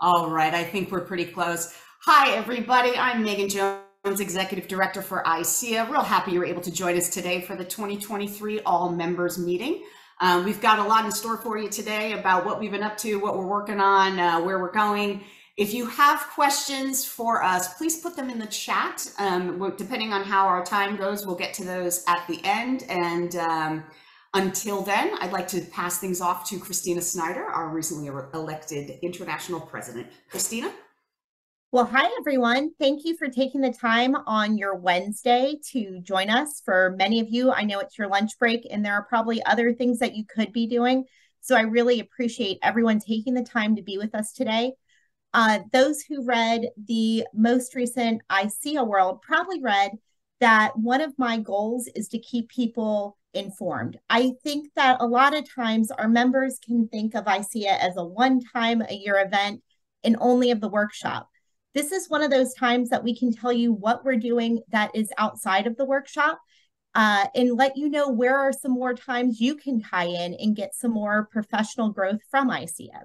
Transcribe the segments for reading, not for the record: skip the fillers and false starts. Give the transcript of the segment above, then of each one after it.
All right, I think we're pretty close. Hi, everybody. I'm Megan Jones, Executive Director for ICEAA. Real happy you're able to join us today for the 2023 All Members Meeting. We've got a lot in store for you today about what we've been up to, what we're working on, where we're going. If you have questions for us, please put them in the chat. Depending on how our time goes, we'll get to those at the end. And until then, I'd like to pass things off to Christina Snyder, our recently elected international president. Christina? Well, hi, everyone. Thank you for taking the time on your Wednesday to join us. For many of you, I know it's your lunch break, and there are probably other things that you could be doing. So I really appreciate everyone taking the time to be with us today. Those who read the most recent ICEAA World probably read that one of my goals is to keep people informed. I think that a lot of times our members can think of ICEAA as a one-time-a-year event and only of the workshop. This is one of those times that we can tell you what we're doing that is outside of the workshop and let you know where are some more times you can tie in and get some more professional growth from ICEAA.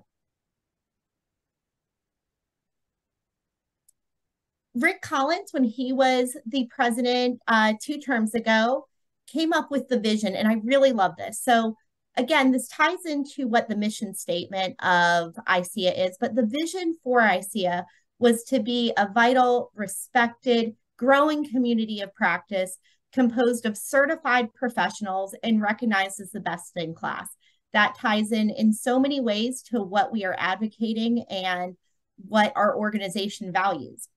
Rick Collins, when he was the president 2 terms ago, came up with the vision, and I really love this. So again, this ties into what the mission statement of ICEAA is, but the vision for ICEAA was to be a vital, respected, growing community of practice composed of certified professionals and recognized as the best in class. That ties in so many ways to what we are advocating and what our organization values.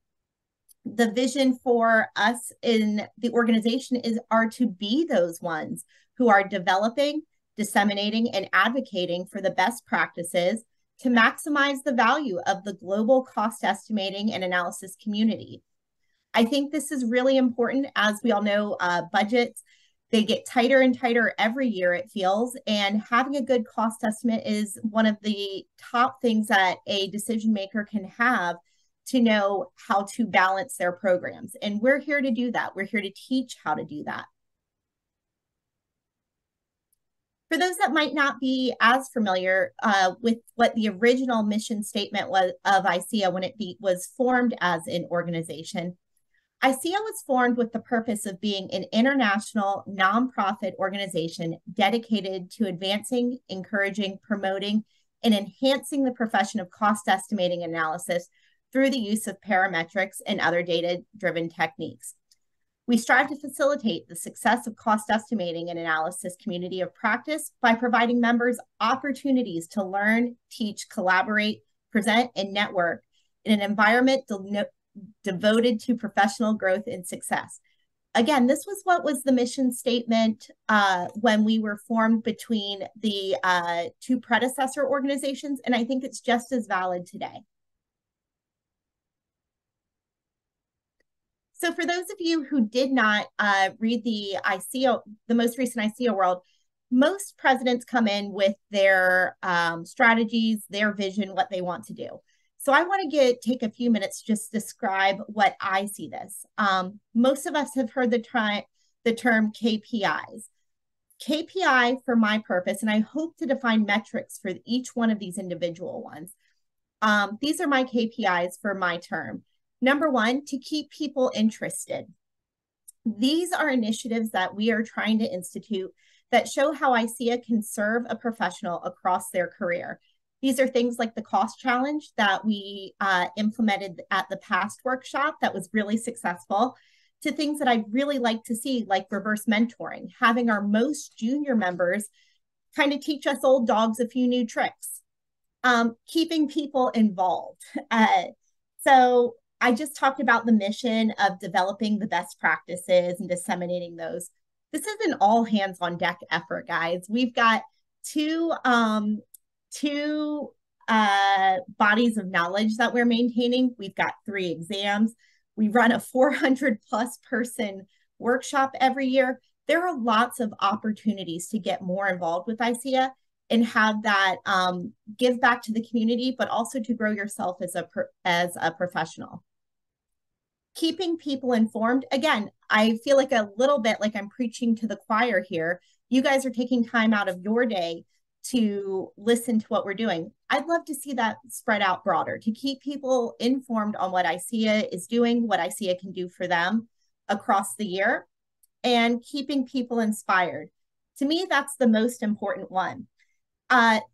The vision for us in the organization are to be those ones who are developing, disseminating, and advocating for the best practices to maximize the value of the global cost estimating and analysis community. I think this is really important. As we all know, budgets, they get tighter and tighter every year, it feels, and having a good cost estimate is one of the top things that a decision maker can have to know how to balance their programs. And we're here to do that. We're here to teach how to do that. For those that might not be as familiar with what the original mission statement was of ICEAA when it was formed as an organization, ICEAA was formed with the purpose of being an international nonprofit organization dedicated to advancing, encouraging, promoting, and enhancing the profession of cost estimating analysis through the use of parametrics and other data-driven techniques. We strive to facilitate the success of cost estimating and analysis community of practice by providing members opportunities to learn, teach, collaborate, present, and network in an environment devoted to professional growth and success. Again, this was what was the mission statement when we were formed between the 2 predecessor organizations, and I think it's just as valid today. So for those of you who did not read the most recent ICEAA World, most presidents come in with their strategies, their vision, what they want to do. So I want to take a few minutes just to describe what I see this. Most of us have heard the term KPIs. KPI for my purpose, and I hope to define metrics for each one of these individual ones. These are my KPIs for my term. Number 1, to keep people interested. These are initiatives that we are trying to institute that show how ICEAA can serve a professional across their career. These are things like the cost challenge that we implemented at the past workshop that was really successful, to things that I'd really like to see, like reverse mentoring, having our most junior members kind of teach us old dogs a few new tricks, keeping people involved. So I just talked about the mission of developing the best practices and disseminating those. This is an all hands on deck effort, guys. We've got two bodies of knowledge that we're maintaining. We've got 3 exams. We run a 400+ person workshop every year. There are lots of opportunities to get more involved with ICEAA and have that give back to the community, but also to grow yourself as a professional. Keeping people informed. Again, I feel like a little bit like I'm preaching to the choir here. You guys are taking time out of your day to listen to what we're doing. I'd love to see that spread out broader to keep people informed on what ICEAA is doing, what ICEAA can do for them across the year, and keeping people inspired. To me, that's the most important one.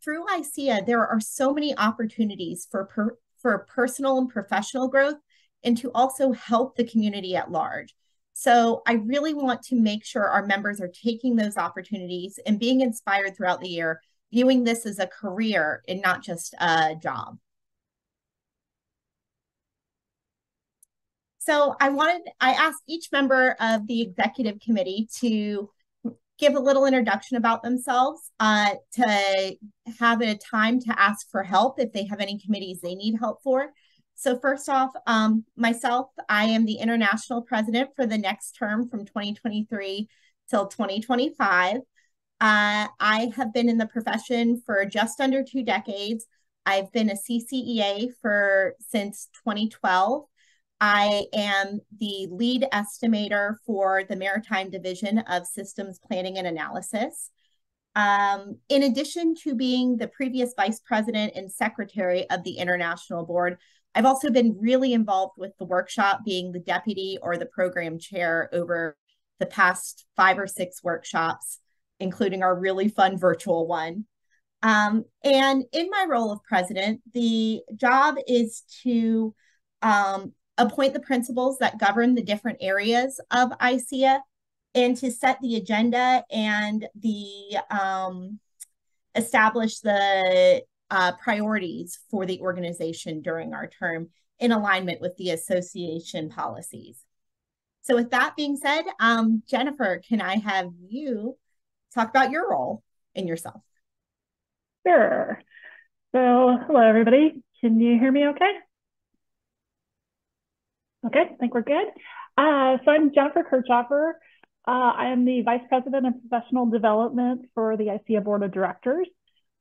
Through ICEAA, there are so many opportunities for personal and professional growth, and to also help the community at large. So I really want to make sure our members are taking those opportunities and being inspired throughout the year, viewing this as a career and not just a job. So I asked each member of the executive committee to give a little introduction about themselves, to have a time to ask for help if they have any committees they need help for. So first off, myself, I am the international president for the next term from 2023 till 2025. I have been in the profession for just under 2 decades. I've been a CCEA since 2012. I am the lead estimator for the Maritime Division of Systems Planning and Analysis. In addition to being the previous vice president and secretary of the International Board, I've also been really involved with the workshop, being the deputy or the program chair over the past 5 or 6 workshops, including our really fun virtual one. And in my role of president, the job is to appoint the principals that govern the different areas of ICEAA, and to set the agenda and establish the priorities for the organization during our term in alignment with the association policies. So with that being said, Jennifer, can I have you talk about your role and yourself? Sure. So hello, everybody. Can you hear me okay? Okay, I think we're good. So I'm Jennifer Kirchhoffer. I am the Vice President of Professional Development for the ICEAA Board of Directors.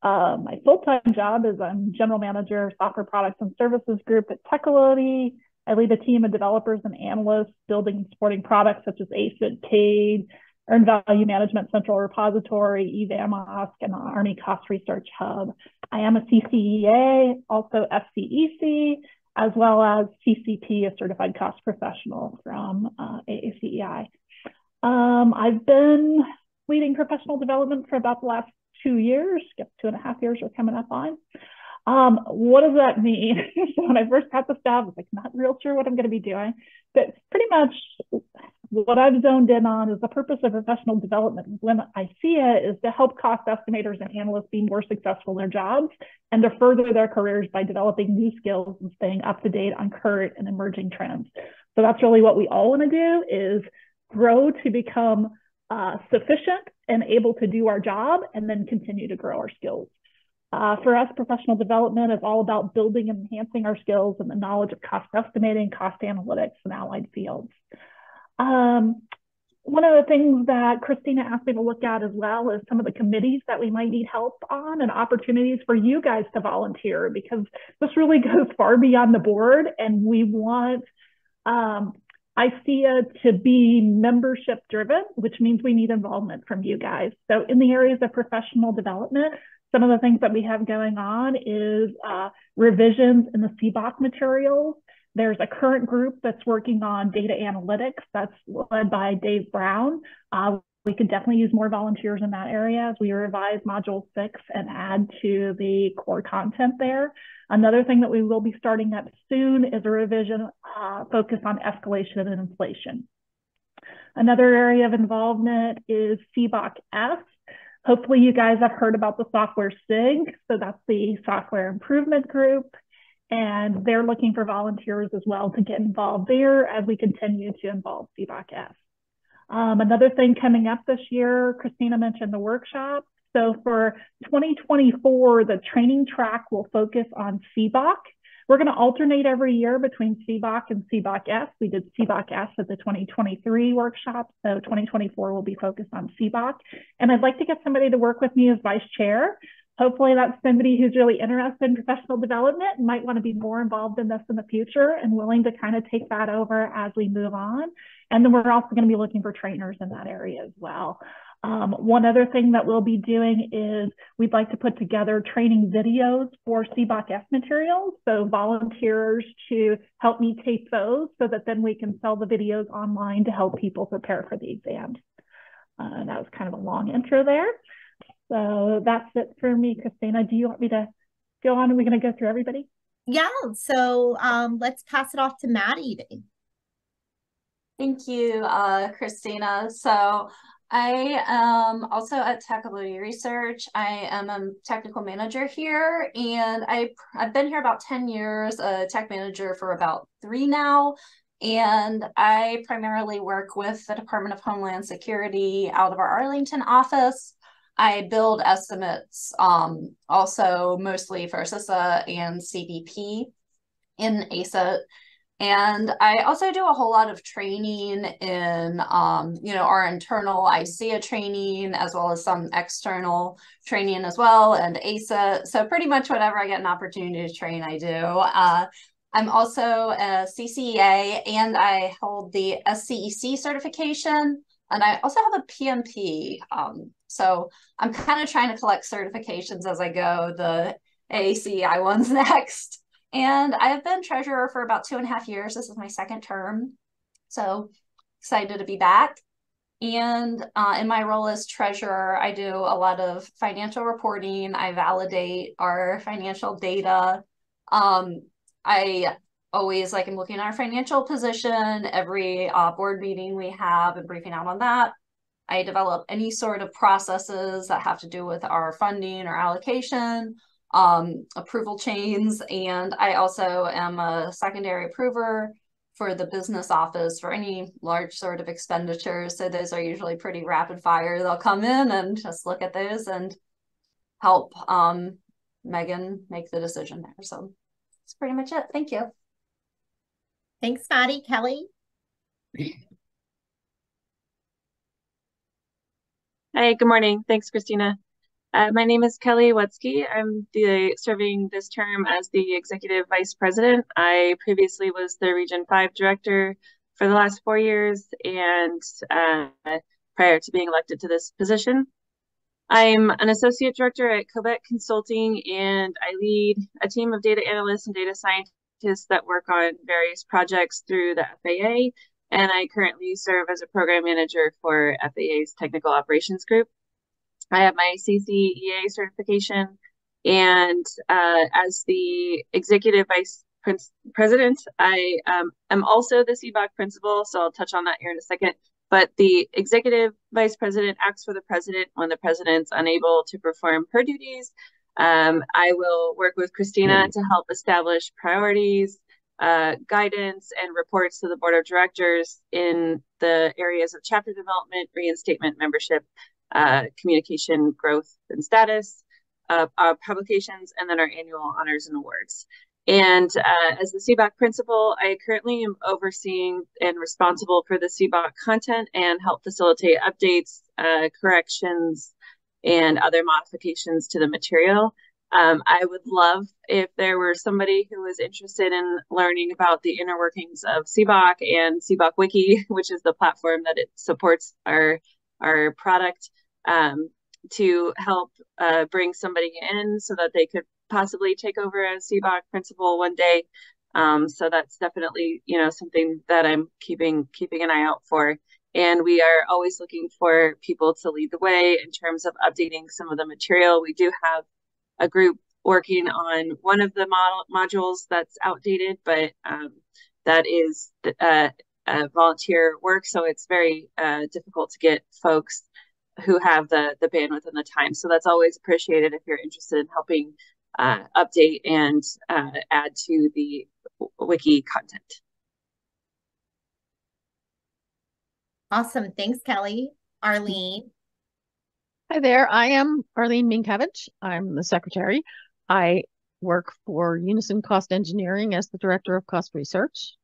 My full-time job is I'm General Manager, Software Products and Services Group at Technology. I lead a team of developers and analysts building and supporting products such as AFID, CADE, Earned Value Management Central Repository, EVAMOSC, and the Army Cost Research Hub. I am a CCEA, also FCEC, as well as CCP, a Certified Cost Professional from ICEAA. I've been leading professional development for about the last 2 years, 2.5 years we're coming up on. What does that mean? So when I first got this job, I was like, not real sure what I'm going to be doing, but pretty much what I've zoned in on is the purpose of professional development when ICEAA is to help cost estimators and analysts be more successful in their jobs and to further their careers by developing new skills and staying up to date on current and emerging trends. So that's really what we all want to do, is grow to become sufficient and able to do our job and then continue to grow our skills. For us, professional development is all about building and enhancing our skills and the knowledge of cost estimating, cost analytics, and allied fields. One of the things that Christina asked me to look at as well is some of the committees that we might need help on and opportunities for you guys to volunteer, because this really goes far beyond the board, and we want ICEAA to be membership driven, which means we need involvement from you guys. So in the areas of professional development, some of the things that we have going on is revisions in the CBOC materials. There's a current group that's working on data analytics that's led by Dave Brown. We could definitely use more volunteers in that area as we revise Module 6 and add to the core content there. Another thing that we will be starting up soon is a revision focused on escalation and inflation. Another area of involvement is CBOC-S. Hopefully you guys have heard about the software SIG. So that's the software improvement group. And they're looking for volunteers as well to get involved there as we continue to involve CBOC-S. Another thing coming up this year, Christina mentioned the workshop. So for 2024, the training track will focus on CBOC. We're going to alternate every year between CBOC and CBOC-S. We did CBOC-S at the 2023 workshop, so 2024 will be focused on CBOC. And I'd like to get somebody to work with me as vice chair. Hopefully that's somebody who's really interested in professional development and might want to be more involved in this in the future and willing to kind of take that over as we move on. And then we're also going to be looking for trainers in that area as well. One other thing that we'll be doing is we'd like to put together training videos for CBOC F materials. So volunteers to help me tape those so that then we can sell the videos online to help people prepare for the exam. That was kind of a long intro there. So that's it for me, Christina. Do you want me to go on? Are we going to go through everybody? Yeah, so let's pass it off to Maddie. Thank you, Christina. So I am also at Tech Ability Research. I am a technical manager here, and I've been here about 10 years, a tech manager for about 3 now. And I primarily work with the Department of Homeland Security out of our Arlington office. I build estimates also mostly for ICEAA and CBP in ASA. And I also do a whole lot of training in, our internal ICEAA training, as well as some external training as well, and ASA. So pretty much whatever I get an opportunity to train, I do. I'm also a CCEA, and I hold the SCEC certification, and I also have a PMP. So I'm kind of trying to collect certifications as I go. The ACEI one's next. And I've been treasurer for about 2.5 years. This is my 2nd term. So excited to be back. And in my role as treasurer, I do a lot of financial reporting. I validate our financial data. I always am looking at our financial position, every board meeting we have and briefing out on that. I develop any sort of processes that have to do with our funding or allocation, approval chains, and I also am a secondary approver for the business office for any large sort of expenditures. So those are usually pretty rapid fire. They'll come in and just look at those and help Megan make the decision there. So that's pretty much it. Thank you. Thanks, Maddie. Kelly? Hi, good morning. Thanks, Christina. My name is Kelly Wutzke. I'm serving this term as the Executive Vice President. I previously was the Region 5 Director for the last 4 years, and prior to being elected to this position. I'm an Associate Director at Covet Consulting, and I lead a team of data analysts and data scientists that work on various projects through the FAA, and I currently serve as a Program Manager for FAA's Technical Operations Group. I have my CCEA certification, and as the Executive Vice President, I am also the CBOC Principal, so I'll touch on that here in a second. But the Executive Vice President acts for the President when the President's unable to perform her duties. I will work with Christina to help establish priorities, guidance, and reports to the Board of Directors in the areas of chapter development, reinstatement, membership, communication, growth, and status, our publications, and then our annual honors and awards. And as the CBOC principal, I currently am overseeing and responsible for the CBOC content and help facilitate updates, corrections, and other modifications to the material. I would love if there were somebody who was interested in learning about the inner workings of CBOC and CBOC Wiki, which is the platform that it supports our product, to help bring somebody in so that they could possibly take over as CBOC principal one day. So that's definitely, something that I'm keeping an eye out for. And we are always looking for people to lead the way in terms of updating some of the material. We do have a group working on one of the modules that's outdated, but that is volunteer work. So it's very difficult to get folks who have the bandwidth and the time. So that's always appreciated if you're interested in helping update and add to the wiki content. Awesome. Thanks, Kelly. Arlene. Hi there. I am Arlene Minkiewicz. I'm the secretary. I work for Unison Cost Engineering as the director of cost research.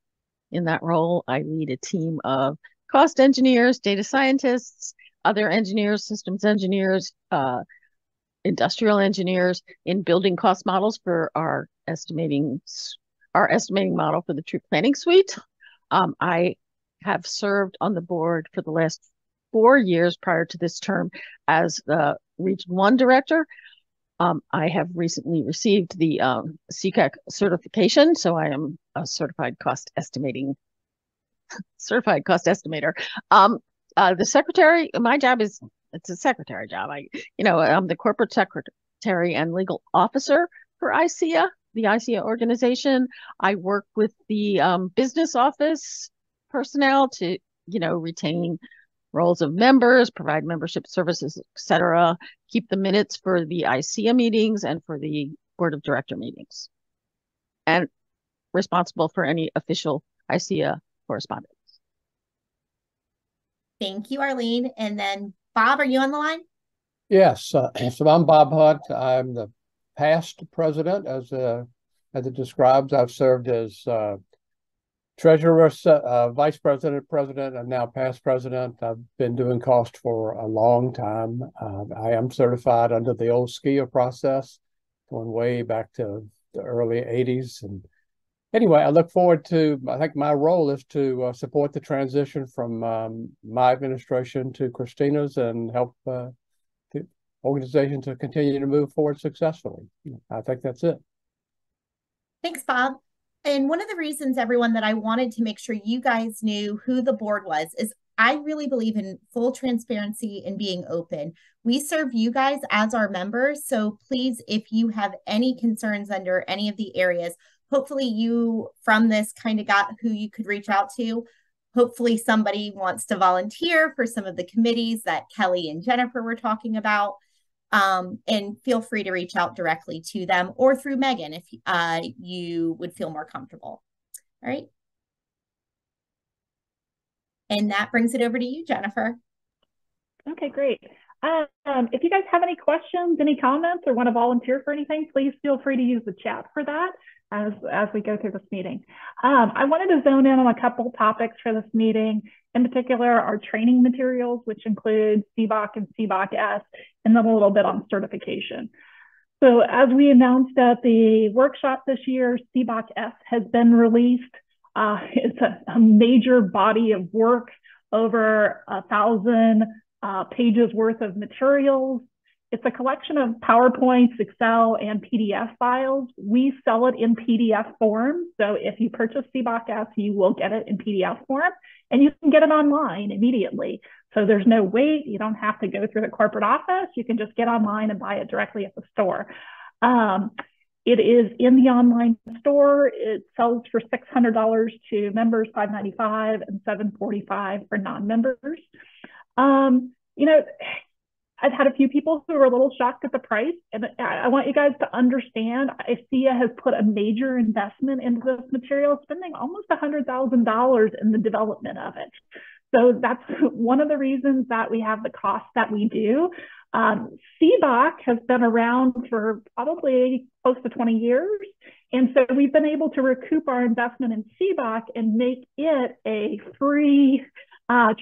In that role, I lead a team of cost engineers, data scientists, other engineers, systems engineers, industrial engineers in building cost models for our estimating model for the Troop Planning Suite. I have served on the board for the last 4 years prior to this term as the Region 1 director. I have recently received the CCAC certification, so I am a certified cost estimator. The secretary, my job is, it's a secretary job. I'm the corporate secretary and legal officer for ICEAA, the ICEAA organization. I work with the business office personnel to, retain roles of members, provide membership services, etc., keep the minutes for the ICEAA meetings and for the board of director meetings, and responsible for any official ICEAA correspondence. Thank you, Arlene. And then Bob, are you on the line? Yes. So I'm Bob Hunt. I'm the past president, as it describes. I've served as treasurer, vice president, president, and now past president. I've been doing cost for a long time. I am certified under the old ICEAA process, going way back to the early 80s. And anyway, I look forward to, I think my role is to support the transition from my administration to Christina's and help the organization to continue to move forward successfully. I think that's it. Thanks, Bob. And one of the reasons, everyone, that I wanted to make sure you guys knew who the board was is I really believe in full transparency and being open. We serve you guys as our members. So please, if you have any concerns under any of the areas, hopefully you from this kind of got who you could reach out to. Hopefully somebody wants to volunteer for some of the committees that Kelly and Jennifer were talking about. And feel free to reach out directly to them or through Megan if you would feel more comfortable. All right. And that brings it over to you, Jennifer. Okay, great. If you guys have any questions, any comments, or want to volunteer for anything, please feel free to use the chat for that as we go through this meeting. I wanted to zone in on a couple topics for this meeting. In particular, our training materials, which include CBOC and CBOC-S, and then a little bit on certification. So as we announced at the workshop this year, CBOC-S has been released. It's a major body of work, over 1,000 pages worth of materials. It's a collection of PowerPoints, Excel, and PDF files. We sell it in PDF form. So if you purchase CBOC-S, you will get it in PDF form, and you can get it online immediately. So there's no wait. You don't have to go through the corporate office. You can just get online and buy it directly at the store. It is in the online store. It sells for $600 to members, $595, and $745 for non-members. I've had a few people who are a little shocked at the price, and I want you guys to understand ICEAA has put a major investment into this material, spending almost $100,000 in the development of it. So that's one of the reasons that we have the cost that we do. CBOC has been around for probably close to 20 years. And so we've been able to recoup our investment in CBOC and make it a free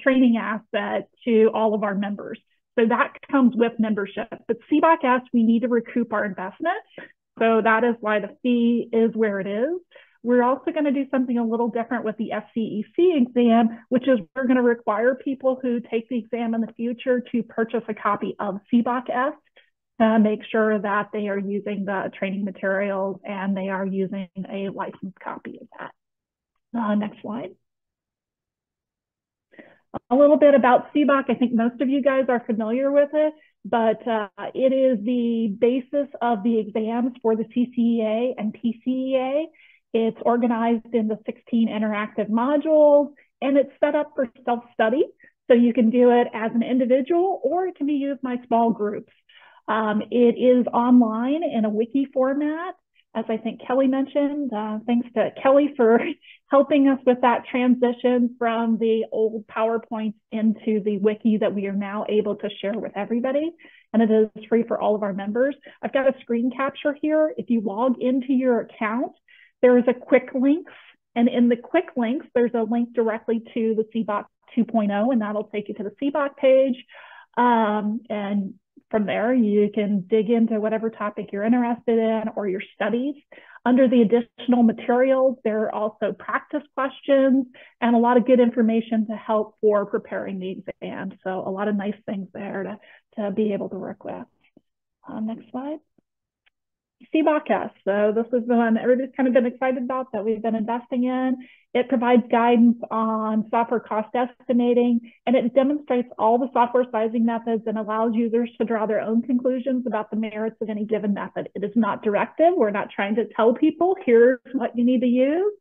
training asset to all of our members. So that comes with membership. But CBOC-S, we need to recoup our investment. So that is why the fee is where it is. We're also going to do something a little different with the SCEC exam, which is we're going to require people who take the exam in the future to purchase a copy of CBOC-S to make sure that they are using the training materials and they are using a licensed copy of that. Next slide. A little bit about CBOC. I think most of you guys are familiar with it, but it is the basis of the exams for the CCEA and PCEA. It's organized into 16 interactive modules, and it's set up for self-study. So you can do it as an individual, or it can be used by small groups. It is online in a wiki format, as I think Kelly mentioned. Thanks to Kelly for helping us with that transition from the old PowerPoints into the wiki that we are now able to share with everybody. And it is free for all of our members. I've got a screen capture here. If you log into your account, there is a quick links. And in the quick links, there's a link directly to the CBOC 2.0, and that'll take you to the CBOC page. And from there. You can dig into whatever topic you're interested in or your studies. Under the additional materials, there are also practice questions and a lot of good information to help for preparing the exam. So a lot of nice things there to be able to work with. Next slide. CBOCS. So this is the one everybody's kind of been excited about that we've been investing in. It provides guidance on software cost estimating, and it demonstrates all the software sizing methods and allows users to draw their own conclusions about the merits of any given method. It is not directive. We're not trying to tell people, here's what you need to use.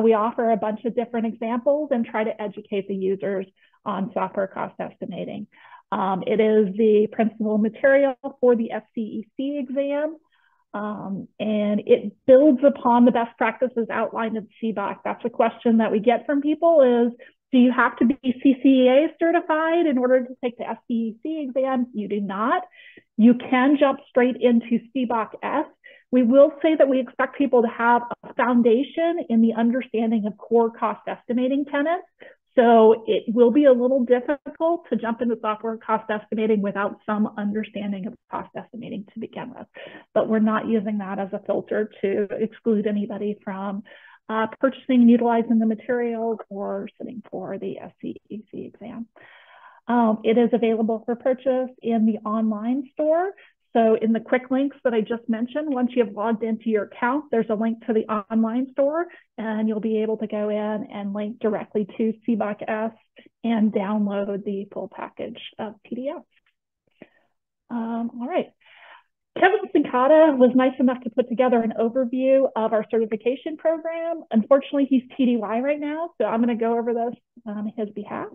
We offer a bunch of different examples and try to educate the users on software cost estimating. It is the principal material for the FCEC exam. And it builds upon the best practices outlined in CBOC. That's a question that we get from people is, do you have to be CCEA certified in order to take the FCEC exam? You do not. You can jump straight into CBOC-S. We will say that we expect people to have a foundation in the understanding of core cost estimating tenets. So it will be a little difficult to jump into software cost estimating without some understanding of cost estimating to begin with. But we're not using that as a filter to exclude anybody from purchasing and utilizing the materials or sitting for the SCEC exam. It is available for purchase in the online store. So in the quick links that I just mentioned, once you have logged into your account, there's a link to the online store, and you'll be able to go in and link directly to CBOC-S and download the full package of PDFs. All right. Kevin Sincata was nice enough to put together an overview of our certification program. Unfortunately, he's TDY right now, so I'm going to go over this on his behalf.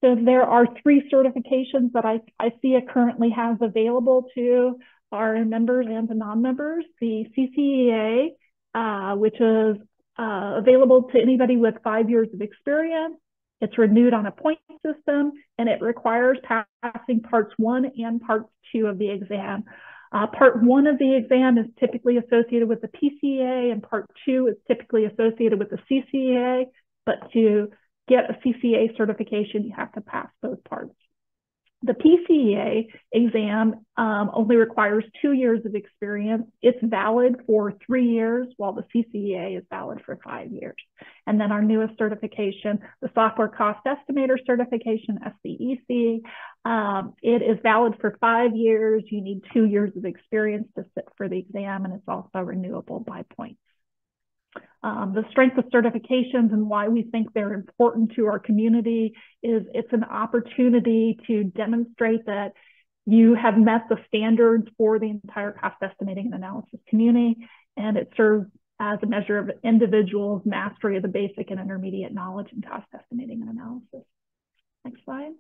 So there are 3 certifications that ICEAA currently has available to our members and to non-members. The CCEA, which is available to anybody with 5 years of experience. It's renewed on a point system, and it requires passing parts 1 and parts 2 of the exam. Part 1 of the exam is typically associated with the PCEA, and part 2 is typically associated with the CCEA, but to get a CCA certification, you have to pass both parts. The PCEA exam only requires 2 years of experience. It's valid for 3 years, while the CCEA is valid for 5 years. And then our newest certification, the Software Cost Estimator Certification, SCEC, it is valid for 5 years. You need 2 years of experience to sit for the exam, and it's also renewable by points. The strength of certifications and why we think they're important to our community is it's an opportunity to demonstrate that you have met the standards for the entire cost estimating and analysis community, and it serves as a measure of individuals' mastery of the basic and intermediate knowledge in cost estimating and analysis. Next slide.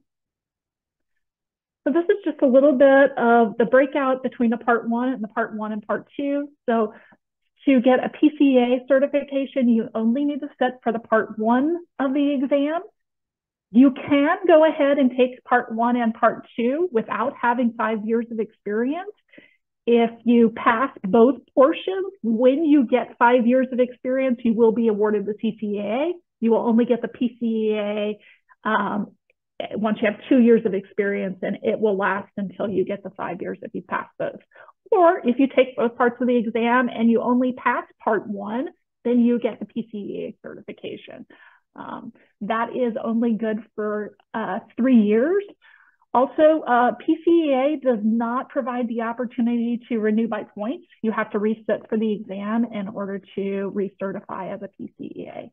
So this is just a little bit of the breakout between the part 1 and the part 1 and part 2. So to get a PCEA certification, you only need to sit for the part 1 of the exam. You can go ahead and take part 1 and part 2 without having 5 years of experience. If you pass both portions, when you get 5 years of experience, you will be awarded the CCEA. You will only get the PCEA once you have 2 years of experience, and it will last until you get the 5 years if you pass both. Or if you take both parts of the exam and you only pass part 1, then you get the PCEA certification. That is only good for 3 years. Also, PCEA does not provide the opportunity to renew by points. You have to resit for the exam in order to recertify as a PCEA,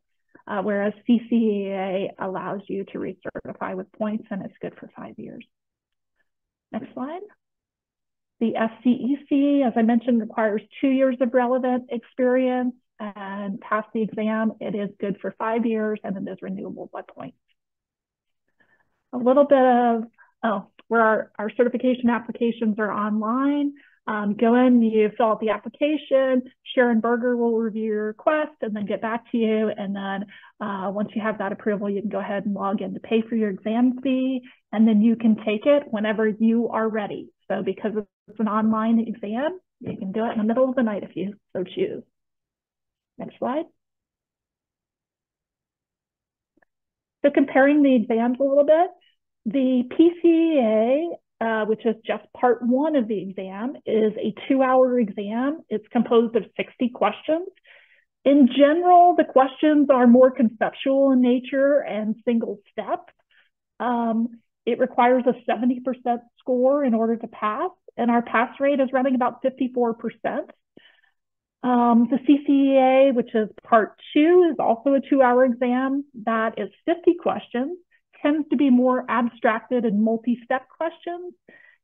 whereas CCEA allows you to recertify with points, and it's good for 5 years. Next slide. The FCEC, as I mentioned, requires 2 years of relevant experience, and pass the exam. It is good for 5 years, and it is renewable by points. A little bit of where our certification applications are online. Go in, you fill out the application. Sharon Berger will review your request and then get back to you. And then once you have that approval, you can go ahead and log in to pay for your exam fee, and then you can take it whenever you are ready. So because it's an online exam, you can do it in the middle of the night if you so choose. Next slide. So comparing the exams a little bit, the PCEA which is just part one of the exam, is a 2-hour exam. It's composed of 60 questions. In general, the questions are more conceptual in nature and single step. It requires a 70% score in order to pass, and our pass rate is running about 54%. The CCEA, which is part two, is also a 2-hour exam that is 50 questions, tends to be more abstracted and multi-step questions,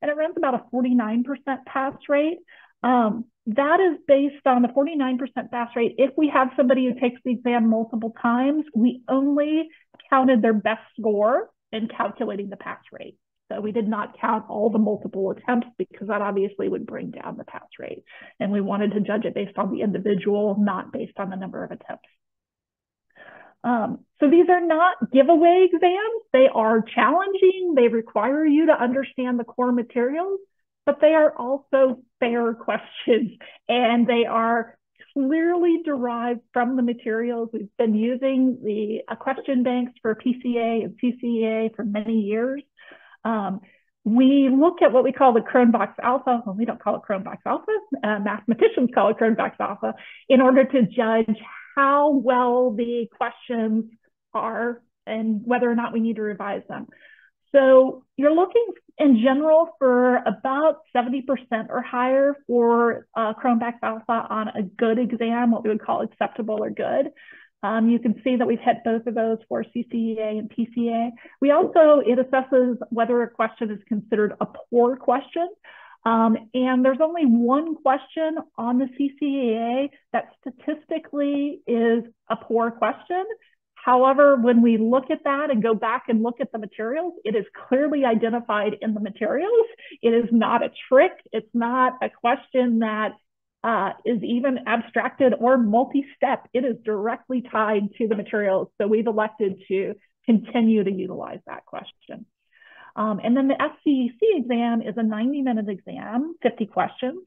and it runs about a 49% pass rate. That is based on the 49% pass rate. If we have somebody who takes the exam multiple times, we only counted their best score in calculating the pass rate. So we did not count all the multiple attempts because that obviously would bring down the pass rate. And we wanted to judge it based on the individual, not based on the number of attempts. So these are not giveaway exams. They are challenging. They require you to understand the core materials, but they are also fair questions, and they are clearly derived from the materials. We've been using the question banks for PCA and CCEA for many years. We look at what we call the Cronbach's alpha. Well, we don't call it Cronbach's alpha. Mathematicians call it Cronbach's alpha in order to judge how well the questions are and whether or not we need to revise them. So you're looking in general for about 70% or higher for Cronbach's alpha on a good exam, what we would call acceptable or good. You can see that we've hit both of those for CCEA and PCA. It assesses whether a question is considered a poor question. And there's only one question on the CCEA that statistically is a poor question. However, when we look at that and go back and look at the materials, it is clearly identified in the materials. It is not a trick. It's not a question that is even abstracted or multi-step. It is directly tied to the materials. So we've elected to continue to utilize that question. And then the SCEC exam is a 90-minute exam, 50 questions.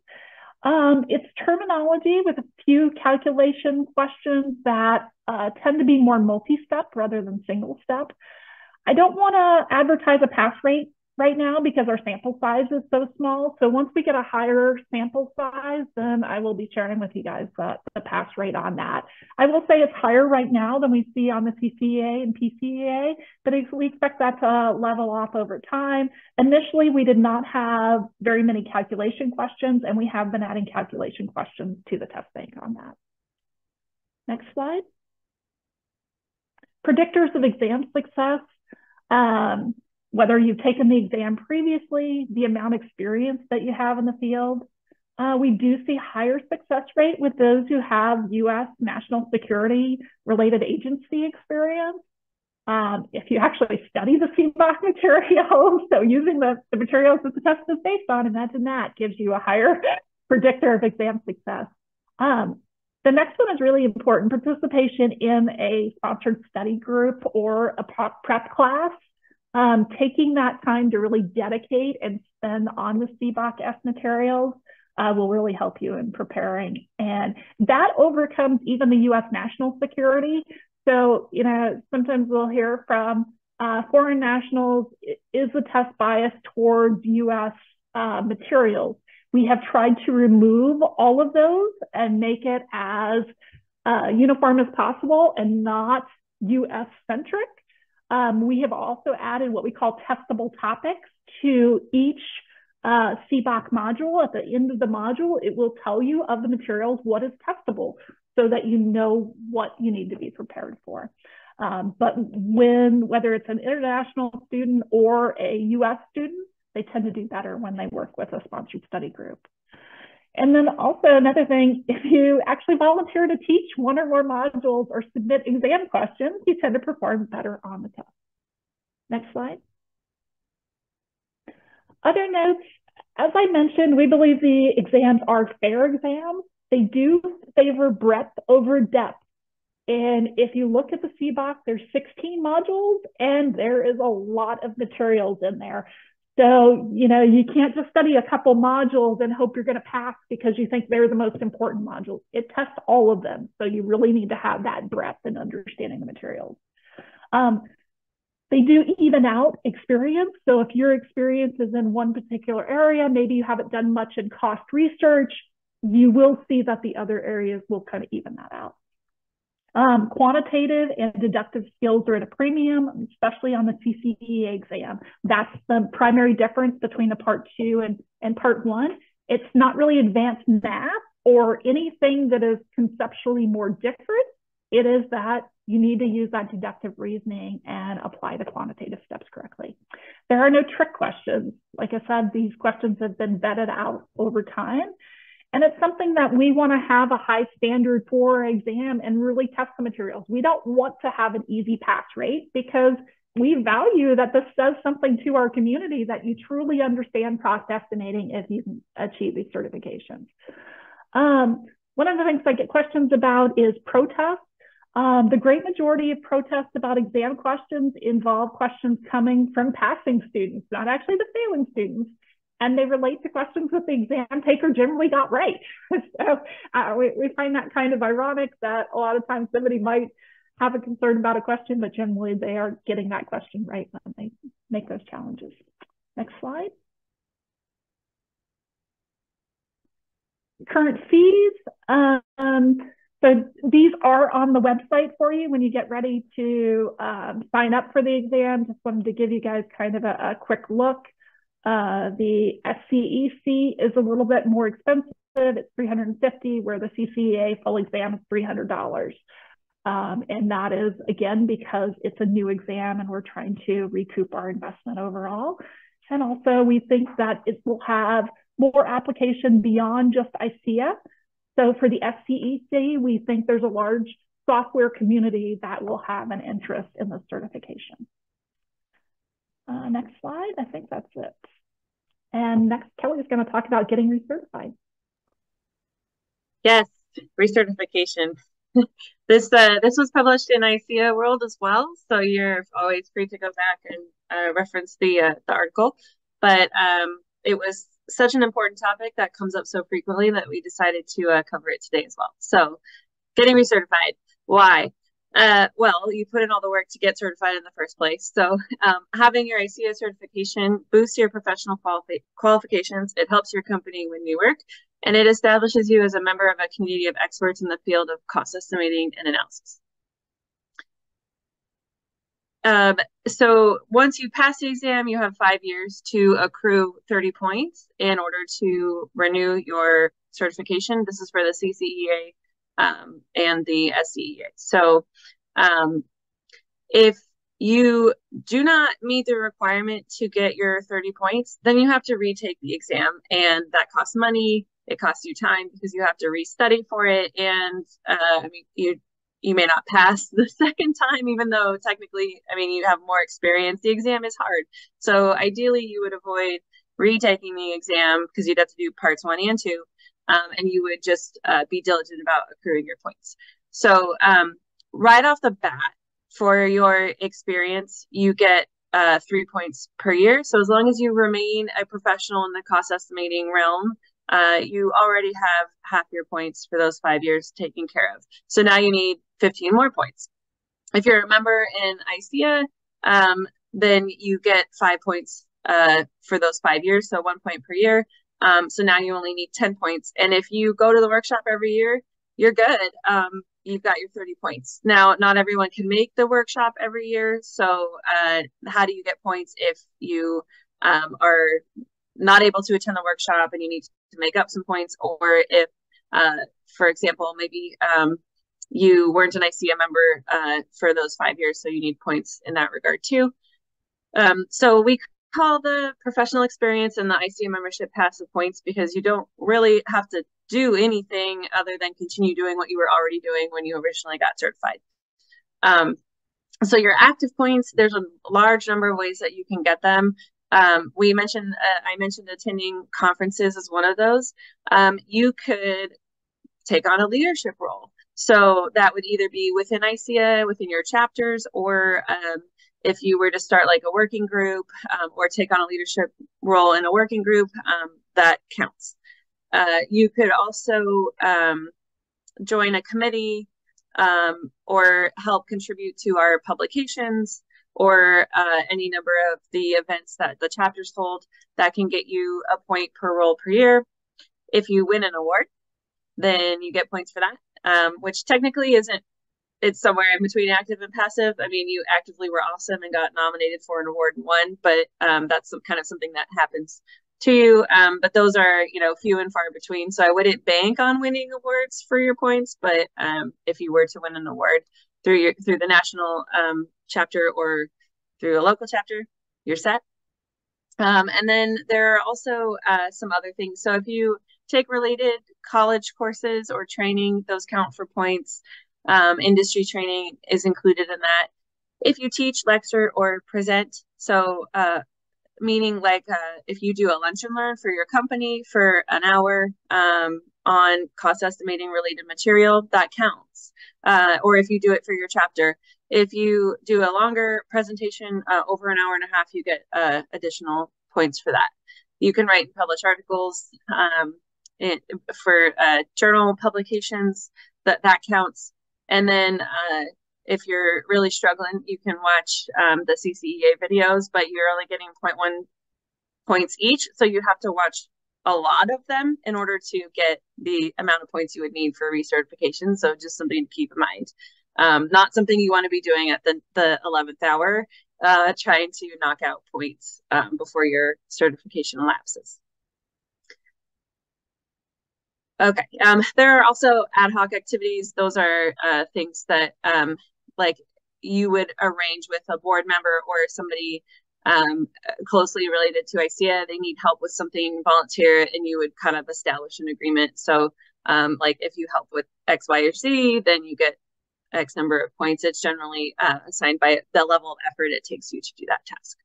It's terminology with a few calculation questions that tend to be more multi-step rather than single step. I don't want to advertise a pass rate right now because our sample size is so small. So once we get a higher sample size, then I will be sharing with you guys the pass rate on that. I will say it's higher right now than we see on the CCEA and PCEA, but we expect that to level off over time. Initially, we did not have very many calculation questions, and we have been adding calculation questions to the test bank on that. Next slide. Predictors of exam success. Whether you've taken the exam previously, the amount of experience that you have in the field. We do see higher success rate with those who have U.S. national security related agency experience. If you actually study the CBOC materials, so using the materials that the test is based on, imagine that gives you a higher predictor of exam success. The next one is really important, participation in a sponsored study group or a prep class. Taking that time to really dedicate and spend on the CBOC-S materials will really help you in preparing. And that overcomes even the U.S. national security. So, sometimes we'll hear from foreign nationals, is the test biased towards U.S. materials? We have tried to remove all of those and make it as uniform as possible and not U.S. centric. We have also added what we call testable topics to each CBOC module. At the end of the module, it will tell you of the materials what is testable so that you know what you need to be prepared for. But whether it's an international student or a US student, they tend to do better when they work with a sponsored study group. And then also another thing, if you actually volunteer to teach one or more modules or submit exam questions, you tend to perform better on the test. Next slide. Other notes, as I mentioned, we believe the exams are fair exams. They do favor breadth over depth. And if you look at the CBOC, there's 16 modules and there is a lot of materials in there. So, you can't just study a couple modules and hope you're going to pass because you think they're the most important modules. It tests all of them. So you really need to have that breadth and understanding the materials. The They do even out experience. So if your experience is in one particular area, maybe you haven't done much in cost research, you will see that the other areas will kind of even that out. Quantitative and deductive skills are at a premium, especially on the CCEA exam. That's the primary difference between the part 2 and part 1. It's not really advanced math or anything that is conceptually more different. It is that you need to use that deductive reasoning and apply the quantitative steps correctly. There are no trick questions. Like I said, these questions have been vetted out over time. And it's something that we want to have a high standard for our exam and really test the materials. We don't want to have an easy pass rate because we value that this does something to our community, that you truly understand cost estimating if you can achieve these certifications. One of the things I get questions about is protests. The great majority of protests about exam questions involve questions coming from passing students, not actually the failing students. And they relate to questions that the exam taker generally got right. So we find that kind of ironic that a lot of times somebody might have a concern about a question, but generally they are getting that question right when they make those challenges. Next slide. Current fees. So these are on the website for you when you get ready to sign up for the exam. Just wanted to give you guys kind of a quick look. The SCEC is a little bit more expensive. It's $350, where the CCEA full exam is $300. And that is, again, because it's a new exam and we're trying to recoup our investment overall. And also we think that it will have more application beyond just ICEAA. So for the SCEC, we think there's a large software community that will have an interest in the certification. Next slide, I think that's it. And next, Kelly is going to talk about getting recertified. Yes, recertification. This was published in ICEAA World as well, so you're always free to go back and reference the article. But it was such an important topic that comes up so frequently that we decided to cover it today as well. So, getting recertified. Why? Well, you put in all the work to get certified in the first place. So having your ICEAA certification boosts your professional qualifications. It helps your company win new work, and it establishes you as a member of a community of experts in the field of cost estimating and analysis. So once you pass the exam, you have 5 years to accrue 30 points in order to renew your certification. This is for the CCEA and the SCEA. So if you do not meet the requirement to get your 30 points, then you have to retake the exam, and that costs money. It costs you time because you have to restudy for it, and I mean, you may not pass the second time, even though technically, I mean, you have more experience. The exam is hard, so ideally you would avoid retaking the exam because you'd have to do parts 1 and 2. And you would just be diligent about accruing your points. So right off the bat, for your experience, you get 3 points per year. So as long as you remain a professional in the cost estimating realm, you already have half your points for those 5 years taken care of. So now you need 15 more points. If you're a member in ICEAA, then you get 5 points for those 5 years, so 1 point per year. So now you only need 10 points. And if you go to the workshop every year, you're good. You've got your 30 points. Now, not everyone can make the workshop every year. So how do you get points if you are not able to attend the workshop and you need to make up some points? Or if, for example, maybe you weren't an ICEAA member for those 5 years, so you need points in that regard too. So we call the professional experience and the ICEAA membership passive points because you don't really have to do anything other than continue doing what you were already doing when you originally got certified. So your active points, there's a large number of ways that you can get them. I mentioned attending conferences as one of those. You could take on a leadership role. So that would either be within ICEAA, within your chapters, or if you were to start like a working group or take on a leadership role in a working group, that counts. You could also join a committee or help contribute to our publications or any number of the events that the chapters hold that can get you a point per role per year. If you win an award, then you get points for that, which technically isn't, it's somewhere in between active and passive. I mean, you actively were awesome and got nominated for an award and won, but that's kind of something that happens to you. But those are, you know, few and far between. So I wouldn't bank on winning awards for your points, but if you were to win an award through the national chapter or through a local chapter, you're set. And then there are also some other things. So if you take related college courses or training, those count for points. Industry training is included in that. If you teach, lecture, or present, so meaning like if you do a lunch and learn for your company for an hour on cost estimating related material, that counts. Or if you do it for your chapter. If you do a longer presentation over an hour and a half, you get additional points for that. You can write and publish articles for journal publications, that counts. And then if you're really struggling, you can watch the ICEAA videos, but you're only getting 0.1 points each. So you have to watch a lot of them in order to get the amount of points you would need for recertification. So just something to keep in mind. Not something you want to be doing at the 11th hour, trying to knock out points before your certification elapses. Okay, there are also ad hoc activities. Those are things that like you would arrange with a board member or somebody closely related to ICEAA. They need help with something, volunteer, and you would kind of establish an agreement. So like if you help with X, Y, or Z, then you get X number of points. It's generally assigned by the level of effort it takes you to do that task.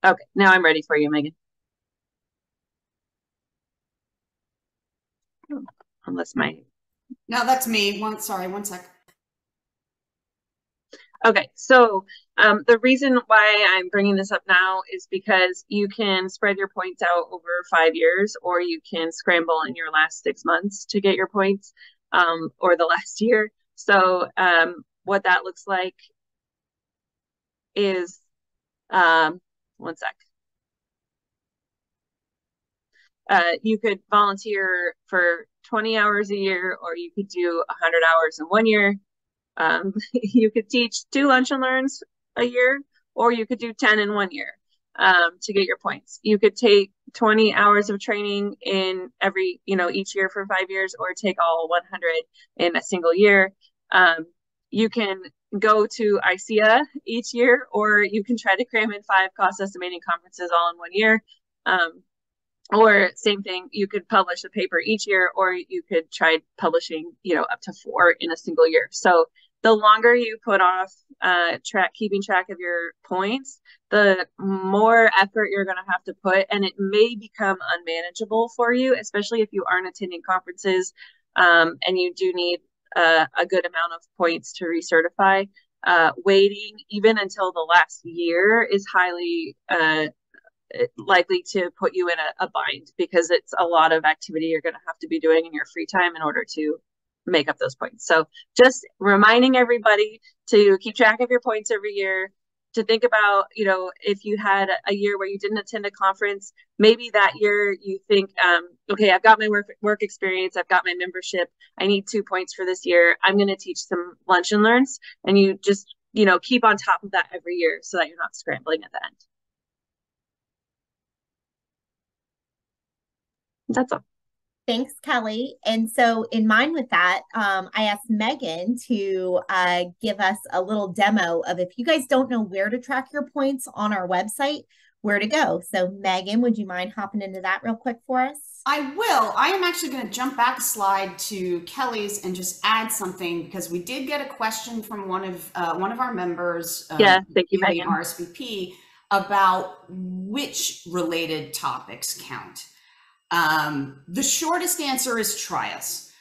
Okay, now I'm ready for you, Megan. Unless my... No, that's me. Sorry, one sec. Okay, so the reason why I'm bringing this up now is because you can spread your points out over 5 years, or you can scramble in your last 6 months to get your points, or the last year. So what that looks like is, one sec. You could volunteer for 20 hours a year, or you could do 100 hours in 1 year. You could teach 2 lunch and learns a year, or you could do 10 in 1 year to get your points. You could take 20 hours of training in each year for 5 years, or take all 100 in a single year. You can go to ICEAA each year, or you can try to cram in 5 cost estimating conferences all in 1 year. Or same thing, you could publish a paper each year, or you could try publishing, up to 4 in a single year. So the longer you put off keeping track of your points, the more effort you're going to have to put, and it may become unmanageable for you, especially if you aren't attending conferences and you do need a good amount of points to recertify. Waiting even until the last year is highly likely to put you in a bind, because it's a lot of activity you're going to have to be doing in your free time in order to make up those points. So just reminding everybody to keep track of your points every year, to think about, if you had a year where you didn't attend a conference, maybe that year you think, okay, I've got my work experience, I've got my membership, I need 2 points for this year, I'm going to teach some lunch and learns, and you just, keep on top of that every year so that you're not scrambling at the end. That's all. Thanks, Kelly. And so in line with that, I asked Megan to give us a little demo of, if you guys don't know where to track your points on our website, where to go. So Megan, would you mind hopping into that real quick for us? I will. I am actually going to jump back a slide to Kelly's and just add something, because we did get a question from one of our members. Yeah, thank you, Megan. RSVP, about which related topics count. The shortest answer is try us.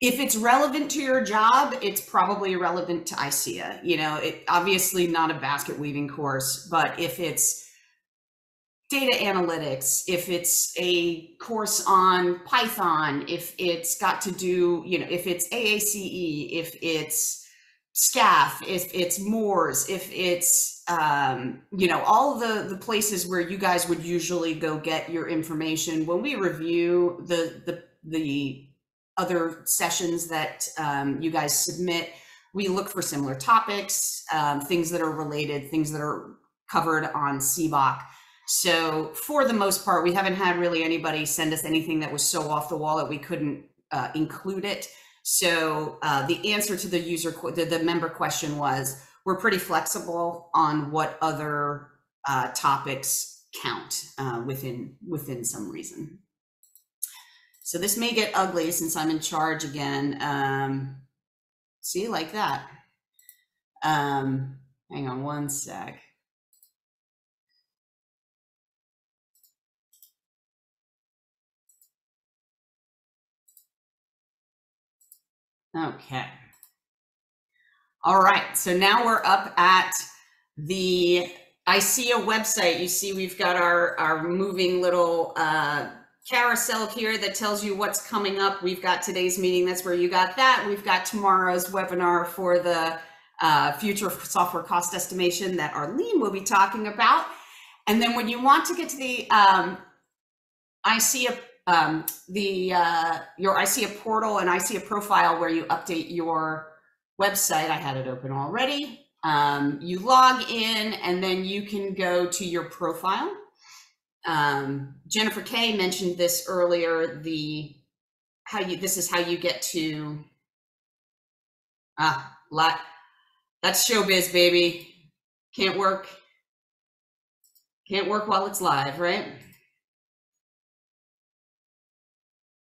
If it's relevant to your job, it's probably relevant to ICEAA. It obviously not a basket weaving course, but if it's data analytics, if it's a course on Python, if it's got to do, if it's AACE, if it's SCAF, if it's Moores, if it's, all the places where you guys would usually go get your information. When we review the other sessions that you guys submit, we look for similar topics, things that are related, things that are covered on CBOC. So for the most part, we haven't had really anybody send us anything that was so off the wall that we couldn't include it. So the answer to the member question was, we're pretty flexible on what other topics count within some reason. So this may get ugly since I'm in charge again. See, like that. Hang on one sec. Okay. All right, so now we're up at the ICEAA website. You see we've got our moving little carousel here that tells you what's coming up. We've got today's meeting, that's where you got that. We've got tomorrow's webinar for the future of software cost estimation that Arlene will be talking about. And then when you want to get to the ICEAA, your ICEAA portal and ICEAA profile where you update your website, I had it open already. You log in and then you can go to your profile. Jennifer Kay mentioned this earlier, this is how you get to, that's showbiz, baby. Can't work while it's live, right?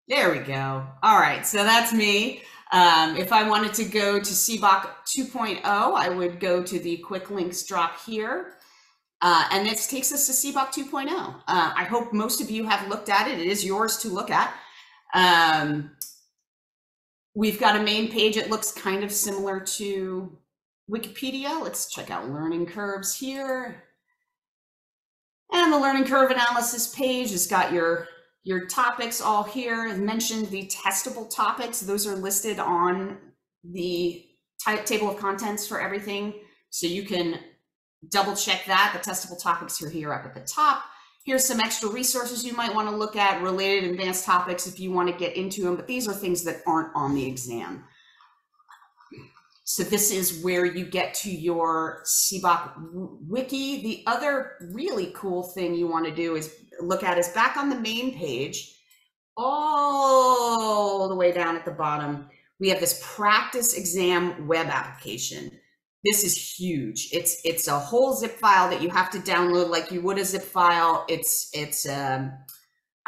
There we go. All right, so that's me. If I wanted to go to CBOC 2.0, I would go to the quick links drop here. And this takes us to CBOC 2.0. I hope most of you have looked at it. It is yours to look at. We've got a main page. It looks kind of similar to Wikipedia. Let's check out learning curves here. And the learning curve analysis page has got your topics all here. As mentioned, the testable topics, those are listed on the table of contents for everything. So you can double check that. The testable topics are here up at the top. Here's some extra resources you might want to look at, related advanced topics if you want to get into them, but these are things that aren't on the exam. So this is where you get to your CBOC wiki. The other really cool thing you want to do is look at is back on the main page, all the way down at the bottom, we have this practice exam web application. This is huge. It's a whole zip file that you have to download like you would a zip file.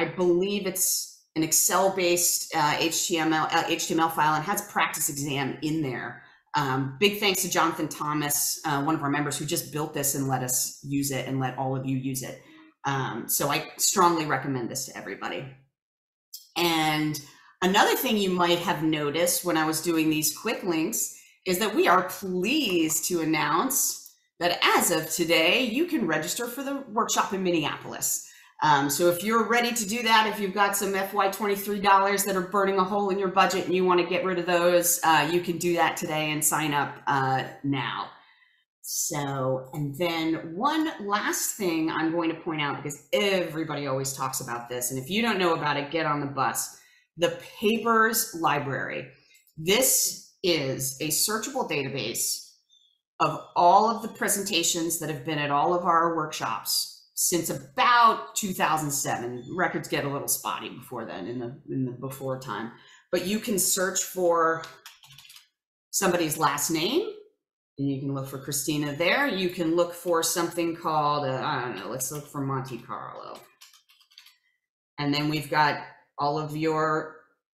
I believe it's an Excel-based HTML file, and has practice exam in there. Big thanks to Jonathan Thomas, one of our members, who just built this and let us use it and let all of you use it. So I strongly recommend this to everybody. And another thing you might have noticed when I was doing these quick links is that we are pleased to announce that as of today, you can register for the workshop in Minneapolis. So if you're ready to do that, if you've got some FY23 dollars that are burning a hole in your budget and you want to get rid of those, you can do that today and sign up now. So, and then one last thing I'm going to point out, because everybody always talks about this, and if you don't know about it, get on the bus. The Papers Library. This is a searchable database of all of the presentations that have been at all of our workshops since about 2007. Records get a little spotty before then, in the before time, but you can search for somebody's last name, and you can look for Christina there. You can look for something called, I don't know, let's look for Monte Carlo. And then we've got all of your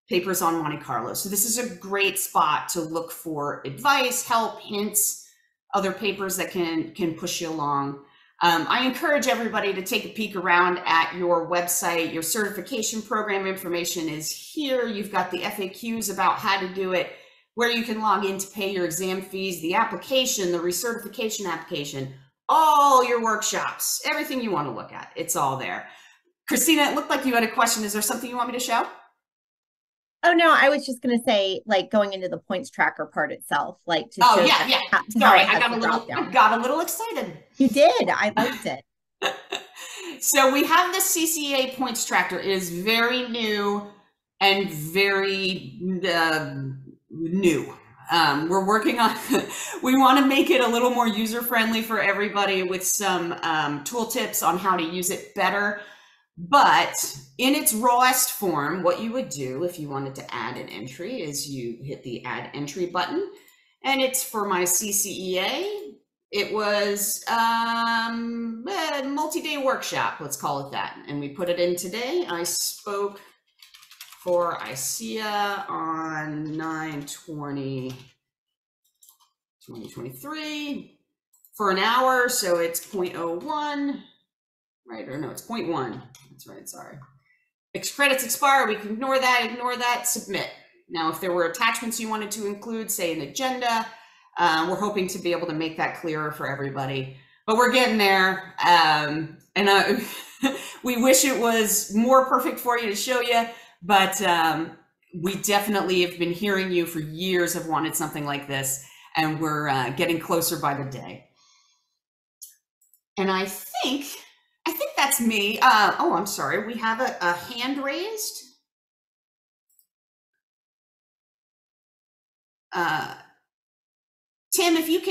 papers on Monte Carlo. So this is a great spot to look for advice, help, hints, other papers that can push you along. I encourage everybody to take a peek around at your website. Your certification program information is here. You've got the FAQs about how to do it, where you can log in to pay your exam fees, the application, the recertification application, all your workshops, everything you want to look at, it's all there. Christina, it looked like you had a question. Is there something you want me to show? Oh no, I was just going to say, like, going into the points tracker part itself, like to show yeah. Sorry, I got a little excited. You did. I liked it. So we have the CCEA points tracker. It is very new and very new. We're working on, we want to make it a little more user-friendly for everybody with some tooltips on how to use it better. But in its rawest form, what you would do if you wanted to add an entry is you hit the add entry button, and it's for my CCEA. It was a multi-day workshop, let's call it that. And we put it in today. I spoke for ICEAA on 9/20/2023 for an hour. So it's 0.01. Right, or no, it's 0.1. That's right, sorry. Credits expire, we can ignore that, submit. Now, if there were attachments you wanted to include, say an agenda, we're hoping to be able to make that clearer for everybody. But we're getting there, and we wish it was more perfect for you to show you, but we definitely have been hearing you for years, have wanted something like this, and we're getting closer by the day. And I think that's me. Oh, I'm sorry. We have a hand raised. Tim, if you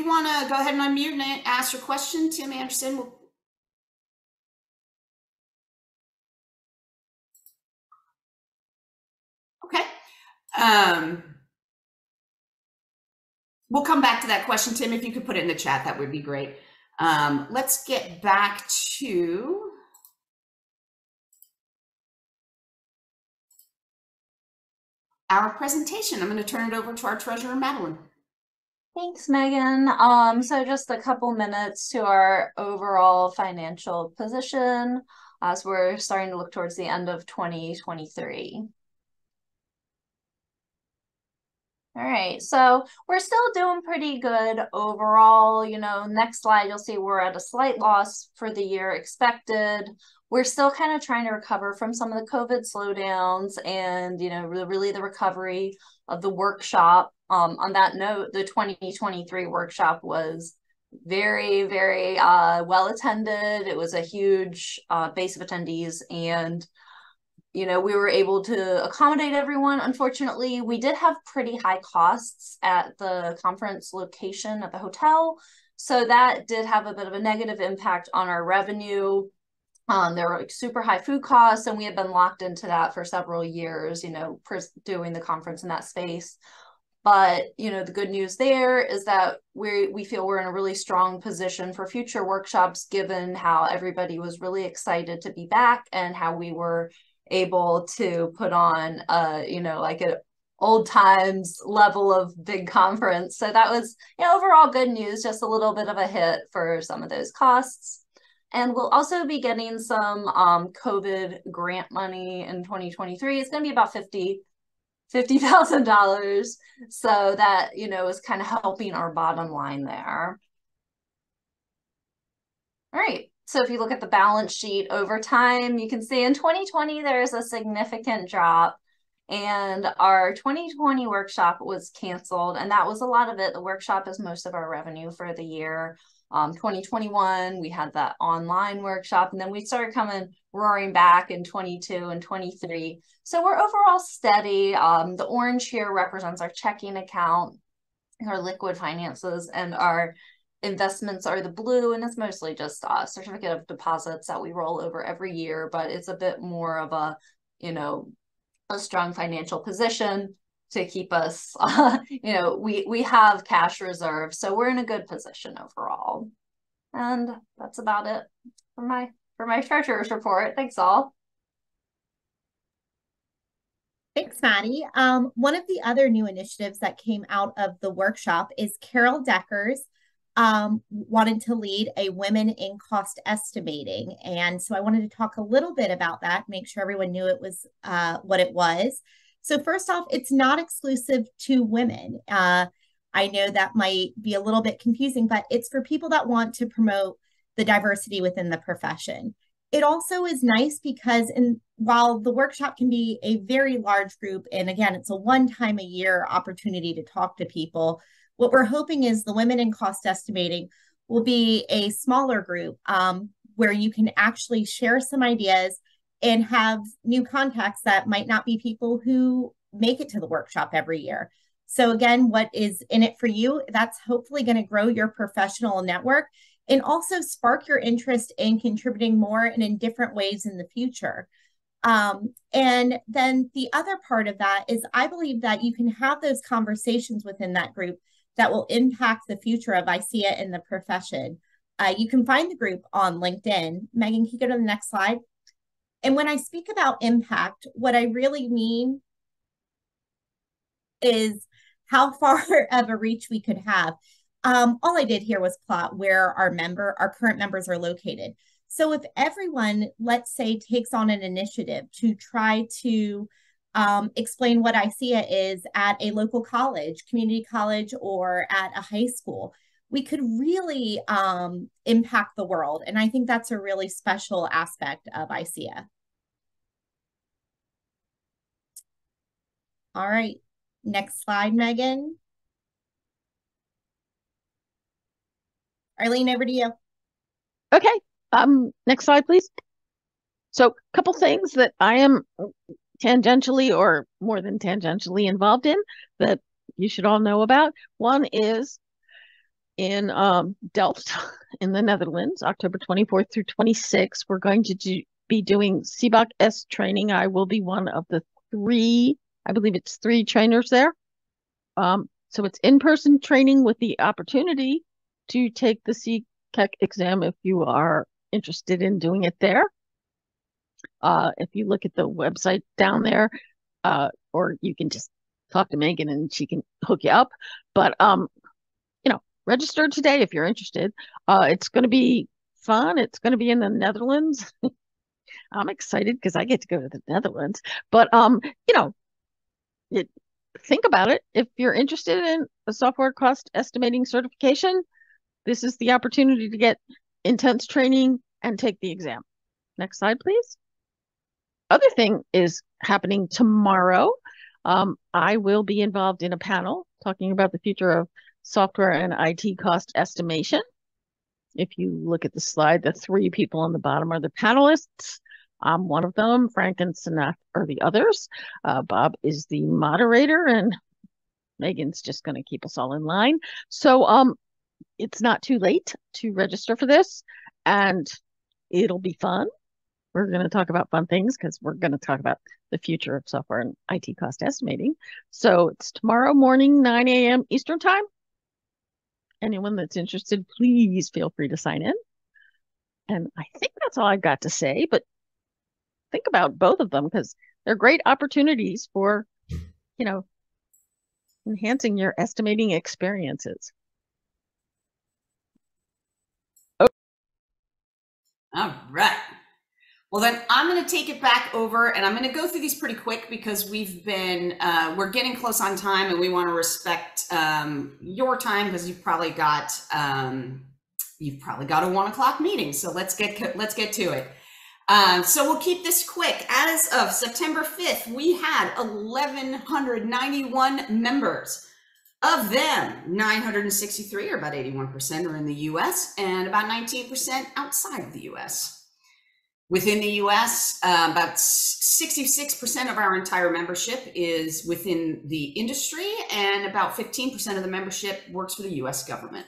want to go ahead and unmute and ask your question, Tim Anderson. Okay. We'll come back to that question, Tim. If you could put it in the chat, that would be great. Let's get back to our presentation. I'm going to turn it over to our treasurer, Madeline. Thanks, Megan. So just a couple minutes to our overall financial position as we're starting to look towards the end of 2023. All right, so we're still doing pretty good overall. You know, next slide, you'll see we're at a slight loss for the year expected. We're still kind of trying to recover from some of the COVID slowdowns and, you know, really the recovery of the workshop. On that note, the 2023 workshop was very, very well attended. It was a huge base of attendees, and you know, we were able to accommodate everyone. Unfortunately, we did have pretty high costs at the conference location at the hotel. So that did have a bit of a negative impact on our revenue. There were like super high food costs, and we had been locked into that for several years, you know, doing the conference in that space. But, you know, the good news there is that we feel we're in a really strong position for future workshops, given how everybody was really excited to be back and how we were able to put on you know, like an old times level of big conference. So that was, you know, overall good news, just a little bit of a hit for some of those costs. And we'll also be getting some COVID grant money in 2023. It's going to be about $50,000. So that, you know, is kind of helping our bottom line there. All right. So if you look at the balance sheet over time, you can see in 2020, there's a significant drop, and our 2020 workshop was canceled, and that was a lot of it. The workshop is most of our revenue for the year. 2021, we had that online workshop, and then we started coming roaring back in 22 and 23. So we're overall steady. The orange here represents our checking account, our liquid finances, and our investments are the blue, and it's mostly just a certificate of deposits that we roll over every year, but it's a bit more of a, you know, a strong financial position to keep us, you know, we have cash reserves, so we're in a good position overall. And that's about it for my treasurer's report. Thanks all. Thanks, Maddie. One of the other new initiatives that came out of the workshop is Carol Decker's wanted to lead a Women in Cost Estimating. And so I wanted to talk a little bit about that, make sure everyone knew it was what it was. So first off, it's not exclusive to women. I know that might be a little bit confusing, but it's for people that want to promote the diversity within the profession. It also is nice because while the workshop can be a very large group, and again, it's a one time a year opportunity to talk to people, what we're hoping is the Women in Cost Estimating will be a smaller group where you can actually share some ideas and have new contacts that might not be people who make it to the workshop every year. So again, what is in it for you? That's hopefully going to grow your professional network and also spark your interest in contributing more and in different ways in the future. And then the other part of that is I believe that you can have those conversations within that group that will impact the future of ICEAA in the profession. You can find the group on LinkedIn. Megan, can you go to the next slide? And when I speak about impact, what I really mean is how far of a reach we could have. All I did here was plot where our current members are located. So if everyone, let's say, takes on an initiative to try to explain what ICEAA is at a local college, community college, or at a high school, we could really impact the world. And I think that's a really special aspect of ICEAA. All right, next slide, Megan. Arlene, over to you. Okay, next slide, please. So a couple things that I am tangentially or more than tangentially involved in that you should all know about. One is in Delft in the Netherlands, October 24th through 26th. We're going to be doing CBOC S training. I will be one of the three, I believe it's 3 trainers there. So it's in-person training with the opportunity to take the CCEC exam if you are interested in doing it there. If you look at the website down there, or you can just talk to Megan and she can hook you up. But register today if you're interested. It's going to be fun. It's going to be in the Netherlands. I'm excited because I get to go to the Netherlands. But think about it. If you're interested in a software cost estimating certification, this is the opportunity to get intense training and take the exam. Next slide, please. Other thing is happening tomorrow. I will be involved in a panel talking about the future of software and IT cost estimation. If you look at the slide, the 3 people on the bottom are the panelists. I'm one of them. Frank and Sanath are the others. Bob is the moderator, and Megan's just going to keep us all in line. So it's not too late to register for this, and it'll be fun. We're going to talk about fun things because we're going to talk about the future of software and IT cost estimating. So it's tomorrow morning, 9 a.m. Eastern time. Anyone that's interested, please feel free to sign in. And I think that's all I've got to say, but think about both of them because they're great opportunities for, enhancing your estimating experiences. Okay. All right. Well, then I'm going to take it back over and I'm going to go through these pretty quick because we're getting close on time and we want to respect your time because you've probably got a 1 o'clock meeting. So let's get to it. So we'll keep this quick. As of September 5th, we had 1,191 members. Of them, 963, or about 81%, are in the US and about 19% outside of the US. Within the US, about 66% of our entire membership is within the industry, and about 15% of the membership works for the US government.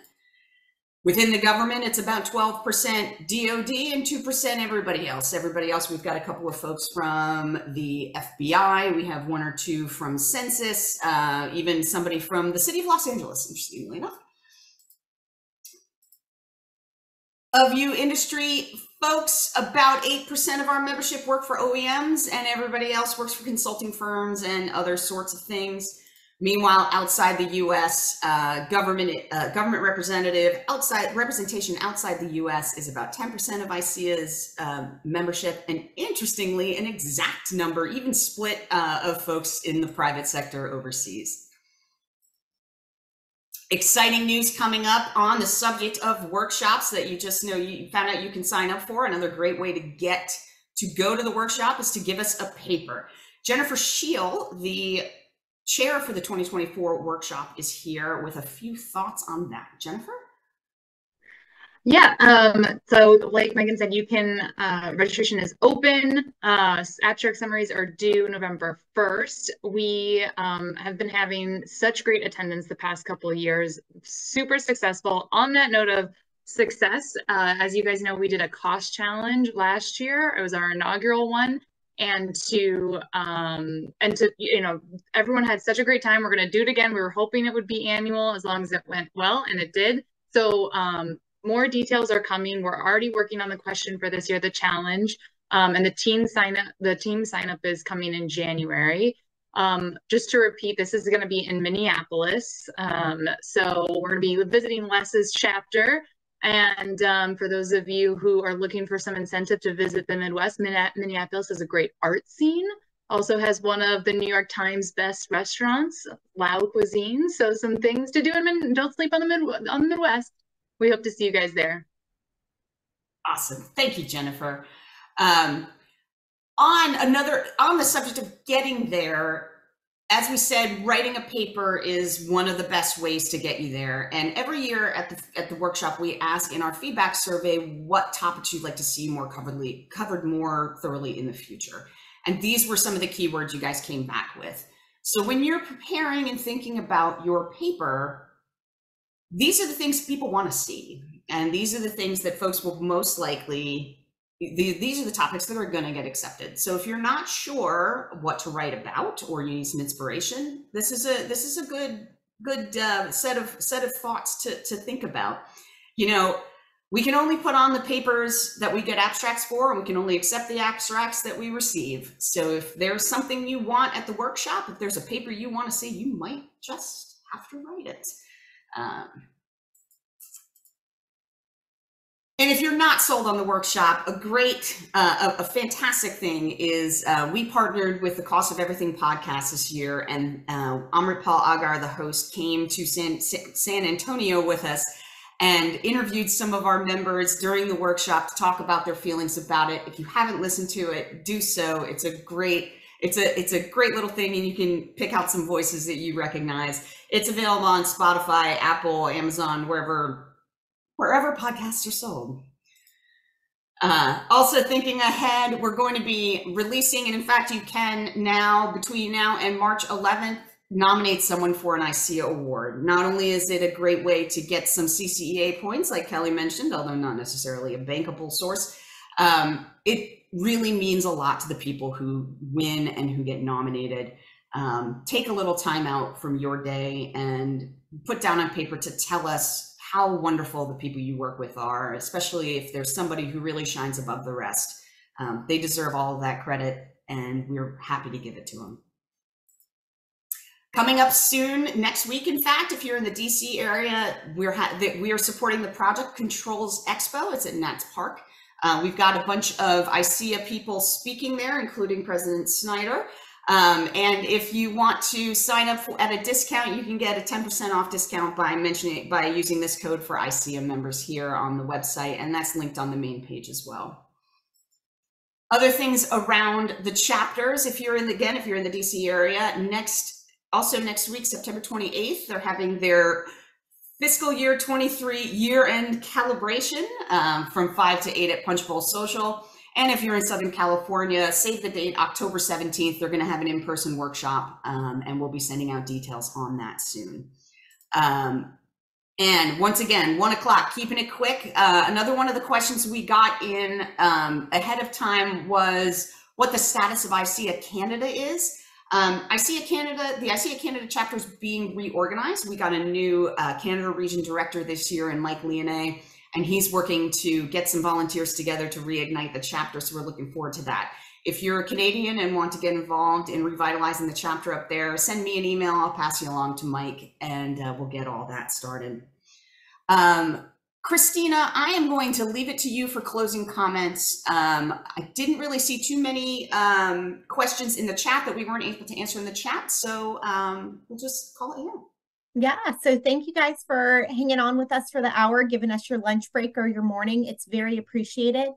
Within the government, it's about 12% DoD and 2% everybody else. Everybody else, we've got a couple of folks from the FBI. We have 1 or 2 from Census, even somebody from the city of Los Angeles, interestingly enough. Of you industry folks, about 8% of our membership work for OEMs, and everybody else works for consulting firms and other sorts of things. Meanwhile, outside the U.S., government representation outside the U.S. is about 10% of ICEA's membership, and interestingly, an exact number, even split, of folks in the private sector overseas. Exciting news coming up on the subject of workshops that you just know you found out you can sign up for. Another great way to go to the workshop is to give us a paper. Jennifer Scheel, the chair for the 2024 workshop, is here with a few thoughts on that. Jennifer? Yeah, so like Megan said, you can, registration is open. Abstract summaries are due November 1st. We have been having such great attendance the past couple of years, super successful. On that note of success, as you guys know, we did a cost challenge last year. It was our inaugural one. And to you know, everyone had such a great time. We're going to do it again. We were hoping it would be annual as long as it went well, and it did. So more details are coming. We're already working on the question for this year, the challenge, and the team sign up is coming in January. Just to repeat, this is going to be in Minneapolis. So we're going to be visiting Les's chapter. And for those of you who are looking for some incentive to visit the Midwest, Minneapolis has a great art scene. Also has one of the New York Times best restaurants, Lao cuisine. So some things to do, and don't sleep on the Midwest. We hope to see you guys there. Awesome. Thank you, Jennifer. On the subject of getting there, as we said, writing a paper is one of the best ways to get you there. And every year at the workshop, we ask in our feedback survey what topics you'd like to see covered more thoroughly in the future. And these were some of the keywords you guys came back with. So when you're preparing and thinking about your paper, these are the things people want to see. And these are the things that folks will most likely, these are the topics that are going to get accepted. So if you're not sure what to write about or you need some inspiration, this is a good set of thoughts to think about. You know, we can only put on the papers that we get abstracts for, and we can only accept the abstracts that we receive. So if there's something you want at the workshop, if there's a paper you want to see, you might just have to write it. And if you're not sold on the workshop, a fantastic thing is we partnered with the Cost of Everything podcast this year, and Amritpal Agar, the host, came to San Antonio with us and interviewed some of our members during the workshop to talk about their feelings about it. If you haven't listened to it, do so. It's a great little thing, and you can pick out some voices that you recognize. It's available on Spotify, Apple, Amazon, wherever podcasts are sold. Also thinking ahead, we're going to be releasing, and in fact, you can now, between now and March 11th, nominate someone for an ICEAA award. Not only is it a great way to get some CCEA points, like Kelly mentioned, although not necessarily a bankable source, it really means a lot to the people who win and who get nominated. Take a little time out from your day and put down on paper to tell us how wonderful the people you work with are, especially if there's somebody who really shines above the rest. They deserve all of that credit, and we're happy to give it to them. Coming up soon, next week, in fact, if you're in the DC area, we are supporting the Project Controls Expo. It's at Nats Park. We've got a bunch of ICEAA people speaking there, including President Snyder. And if you want to sign up at a discount, you can get a 10% off discount by using this code for ICEAA members here on the website, and that's linked on the main page as well. Other things around the chapters, if you're in the DC area, next week, September 28th, they're having their fiscal year 23 year-end calibration from 5 to 8 at Punch Bowl Social. And if you're in Southern California, save the date, October 17th, they're going to have an in-person workshop, and we'll be sending out details on that soon. And once again, 1 o'clock, keeping it quick. Another one of the questions we got in ahead of time was what the status of ICEAA Canada is. The ICEAA Canada chapter is being reorganized. We got a new Canada region director this year in Mike Leonet, and he's working to get some volunteers together to reignite the chapter. So we're looking forward to that. If you're a Canadian and want to get involved in revitalizing the chapter up there, send me an email. I'll pass you along to Mike, and we'll get all that started. Christina, I am going to leave it to you for closing comments. I didn't really see too many questions in the chat that we weren't able to answer in the chat, so we'll just call it here. Yeah, so thank you guys for hanging on with us for the hour, giving us your lunch break or your morning. It's very appreciated.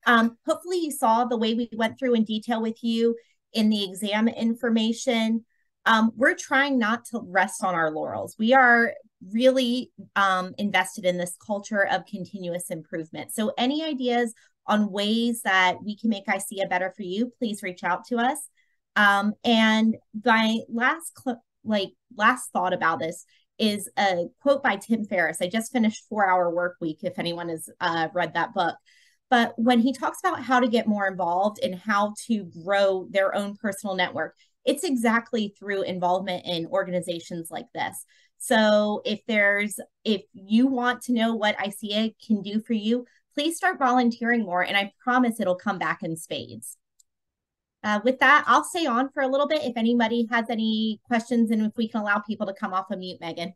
Hopefully you saw the way we went through in detail with you in the exam information. We're trying not to rest on our laurels. We are really invested in this culture of continuous improvement. So any ideas on ways that we can make ICEAA better for you, please reach out to us. And my last thought about this is a quote by Tim Ferriss. I just finished 4-Hour Work Week, if anyone has read that book. But when he talks about how to get more involved and how to grow their own personal network, it's exactly through involvement in organizations like this. So if you want to know what ICEAA can do for you, please start volunteering more, and I promise it'll come back in spades. With that, I'll stay on for a little bit if anybody has any questions, and if we can allow people to come off of mute, Megan.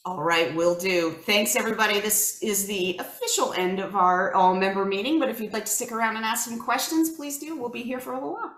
All right, will do. Thanks, everybody. This is the official end of our all-member meeting, but if you'd like to stick around and ask some questions, please do. We'll be here for a little while.